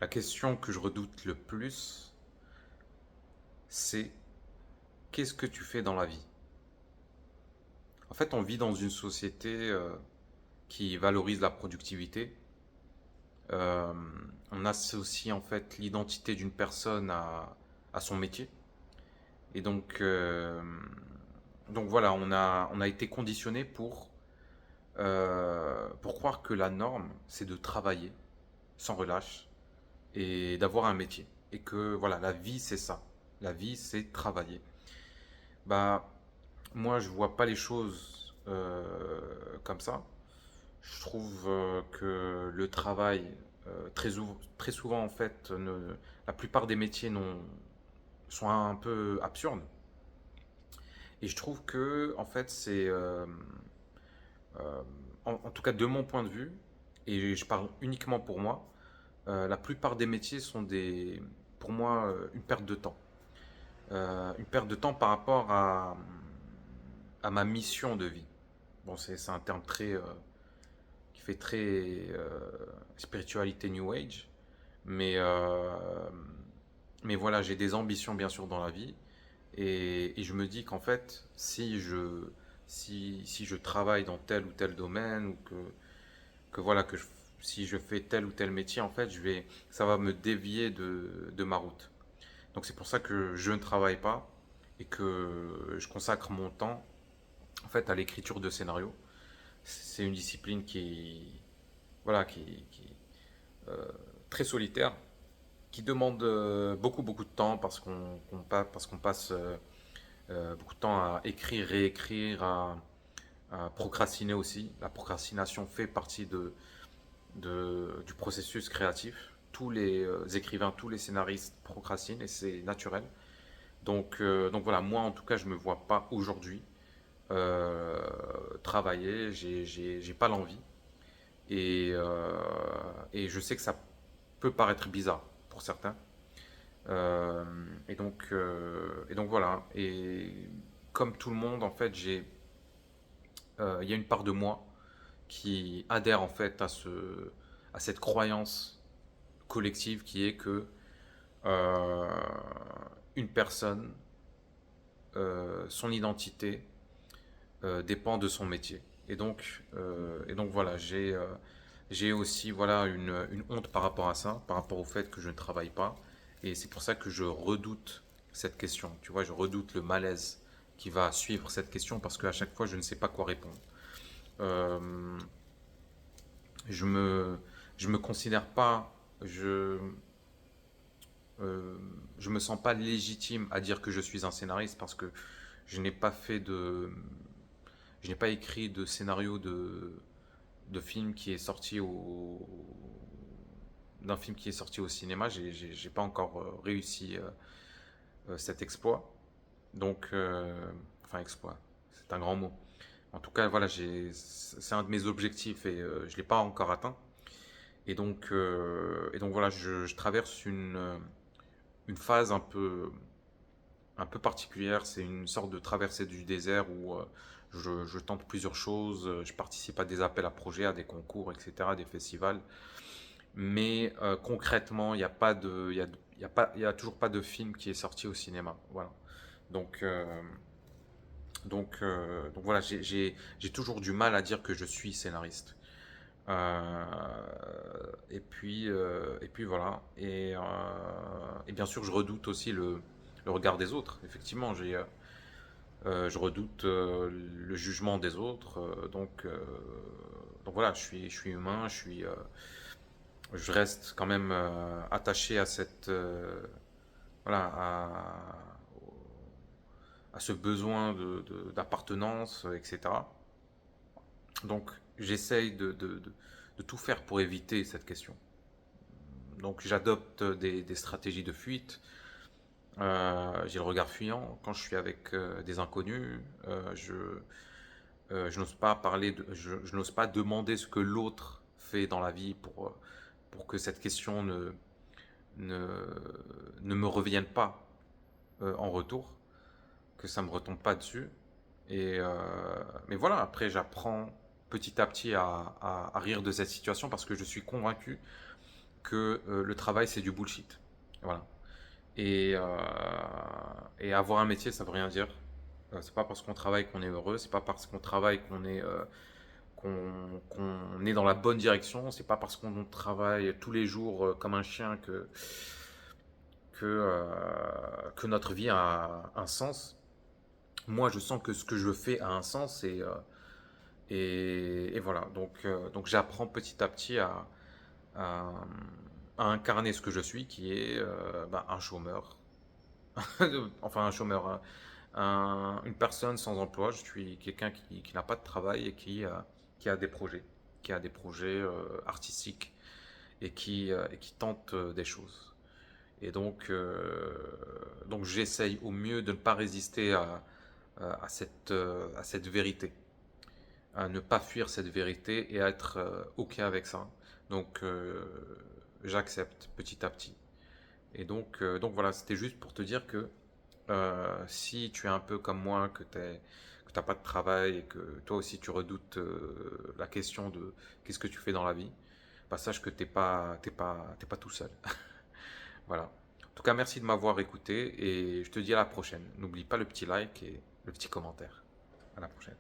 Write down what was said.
La question que je redoute le plus, c'est qu'est-ce que tu fais dans la vie? En fait, on vit dans une société qui valorise la productivité. Euh, on associe en fait l'identité d'une personne à son métier. Et donc voilà, on a été conditionné pour croire que la norme, c'est de travailler sans relâche et d'avoir un métier. Et que voilà, la vie, c'est ça. La vie, c'est travailler. Bah, moi, je vois pas les choses comme ça. Je trouve que le travail, très souvent, en fait, la plupart des métiers sont un peu absurdes. Et je trouve que, en fait, euh, en tout cas de mon point de vue, et je parle uniquement pour moi, la plupart des métiers sont pour moi, une perte de temps. Une perte de temps par rapport à ma mission de vie. Bon, c'est un terme qui fait très spiritualité New Age, mais, euh, mais voilà, j'ai des ambitions bien sûr dans la vie, et je me dis qu'en fait, si je travaille dans tel ou tel domaine, ou que voilà, si je fais tel ou tel métier, en fait, ça va me dévier de ma route. Donc c'est pour ça que je ne travaille pas et que je consacre mon temps en fait à l'écriture de scénarios. C'est une discipline voilà, qui est très solitaire, qui demande beaucoup de temps parce qu'on passe beaucoup de temps à écrire, réécrire, à procrastiner aussi. La procrastination fait partie du processus créatif. Tous les écrivains, tous les scénaristes procrastinent et c'est naturel. Donc voilà, moi en tout cas, je me vois pas aujourd'hui euh, travailler, j'ai pas l'envie. Et je sais que ça peut paraître bizarre pour certains. Euh, et donc voilà. Et comme tout le monde, en fait, il y a une part de moi qui adhère en fait à cette croyance collective qui est que euh, une personne, son identité dépend de son métier. Et donc voilà, j'ai aussi voilà une honte par rapport à ça, par rapport au fait que je ne travaille pas. Et c'est pour ça que je redoute cette question. Tu vois, je redoute le malaise qui va suivre cette question parce qu'à chaque fois, je ne sais pas quoi répondre. Euh, je me, je me considère pas, euh, je me sens pas légitime à dire que je suis un scénariste parce que je n'ai pas fait de, je n'ai pas écrit de scénario de film qui est sorti d'un film qui est sorti au cinéma. J'ai pas encore réussi cet exploit. Donc, enfin exploit, c'est un grand mot. En tout cas, voilà, c'est un de mes objectifs et je l'ai pas encore atteint. Et donc voilà, je traverse une phase un peu particulière. C'est une sorte de traversée du désert où je tente plusieurs choses. Je participe à des appels à projets, à des concours, etc., des festivals. Mais concrètement, il n'y a pas de, il y a pas, il y a toujours pas de film qui est sorti au cinéma. Voilà. Donc, euh, donc voilà, j'ai toujours du mal à dire que je suis scénariste. Euh, et puis voilà. Et bien sûr, je redoute aussi le regard des autres. Effectivement, je redoute le jugement des autres. Donc voilà, je suis humain, je reste quand même attaché à voilà, à ce besoin d'appartenance, etc. Donc j'essaye de tout faire pour éviter cette question. Donc j'adopte des stratégies de fuite. J'ai le regard fuyant quand je suis avec des inconnus. Je n'ose pas je n'ose pas demander ce que l'autre fait dans la vie pour que cette question ne, ne me revienne pas en retour, que ça ne me retombe pas dessus. Mais voilà, après j'apprends petit à petit à rire de cette situation parce que je suis convaincu que le travail c'est du bullshit. Voilà. Et, euh, et avoir un métier, ça veut rien dire. C'est pas parce qu'on travaille qu'on est heureux, c'est pas parce qu'on travaille qu'on est dans la bonne direction, c'est pas parce qu'on travaille tous les jours comme un chien que notre vie a un sens. Moi, je sens que ce que je fais a un sens et voilà. Donc j'apprends petit à petit à, à incarner ce que je suis, qui est un chômeur. Enfin, un chômeur, une personne sans emploi. Je suis quelqu'un qui n'a pas de travail et qui a des projets, qui a des projets artistiques et qui tente des choses. Et donc j'essaye au mieux de ne pas résister à cette vérité, à ne pas fuir cette vérité et à être OK avec ça. Donc j'accepte petit à petit. Et donc voilà, c'était juste pour te dire que si tu es un peu comme moi, que tu n'as pas de travail et que toi aussi tu redoutes la question de qu'est-ce que tu fais dans la vie, bah sache que t'es pas tout seul. Voilà. En tout cas, merci de m'avoir écouté et je te dis à la prochaine. N'oublie pas le petit like et le petit commentaire. À la prochaine.